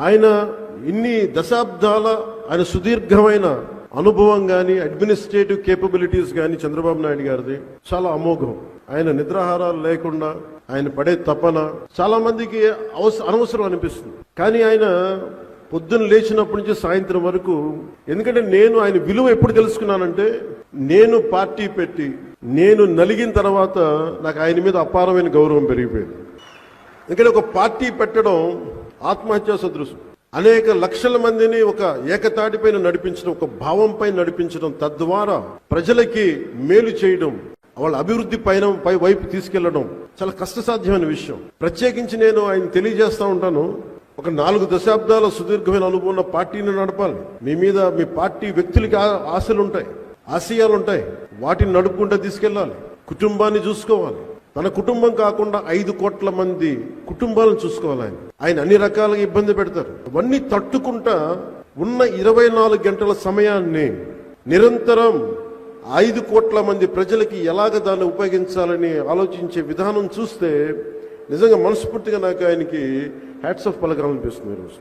ఆయన ఇన్ని దశాబ్దాల ఆయన సుదీర్ఘమైన అనుభవం కానీ అడ్మినిస్ట్రేటివ్ కేపబిలిటీస్ కానీ చంద్రబాబు నాయుడు గారిది చాలా అమోఘం. ఆయన నిద్రాహారాలు లేకుండా ఆయన పడే తపన చాలా మందికి అనవసరం అనిపిస్తుంది. కానీ ఆయన పొద్దున్న లేచినప్పటి నుంచి సాయంత్రం వరకు, ఎందుకంటే నేను ఆయన విలువ ఎప్పుడు తెలుసుకున్నానంటే, నేను పార్టీ పెట్టి నేను నలిగిన తర్వాత నాకు ఆయన మీద అపారమైన గౌరవం పెరిగిపోయింది. ఎందుకంటే ఒక పార్టీ పెట్టడం ఆత్మహత్యా సదృశం. అనేక లక్షల మందిని ఒక ఏకతాటిపైన నడిపించడం, ఒక భావంపై నడిపించడం, తద్వారా ప్రజలకి మేలు చేయడం, వాళ్ళ అభివృద్ధి పై వైపు తీసుకెళ్లడం చాలా కష్టసాధ్యమైన విషయం. ప్రత్యేకించి నేను ఆయన తెలియజేస్తా ఉంటాను, ఒక 4 దశాబ్దాల సుదీర్ఘమైన అనుభవం ఉన్న పార్టీని నడపాలి. మీ మీద మీ పార్టీ వ్యక్తులకి ఆశలు ఉంటాయి, ఆశయాలు ఉంటాయి, వాటిని నడుపుకుంటూ తీసుకెళ్లాలి. కుటుంబాన్ని చూసుకోవాలి. తన కుటుంబం కాకుండా 5 కోట్ల మంది కుటుంబాలను చూసుకోవాలి. ఆయన అన్ని రకాలుగా ఇబ్బంది పెడతారు. అవన్నీ తట్టుకుంటా ఉన్న 24 గంటల సమయాన్ని నిరంతరం 5 కోట్ల మంది ప్రజలకి ఎలాగ దాన్ని ఉపయోగించాలని ఆలోచించే విధానం చూస్తే నిజంగా మనస్ఫూర్తిగా నాకు ఆయనకి హ్యాట్స్ ఆఫ్ పలకాలనిపిస్తుంది ఈరోజు.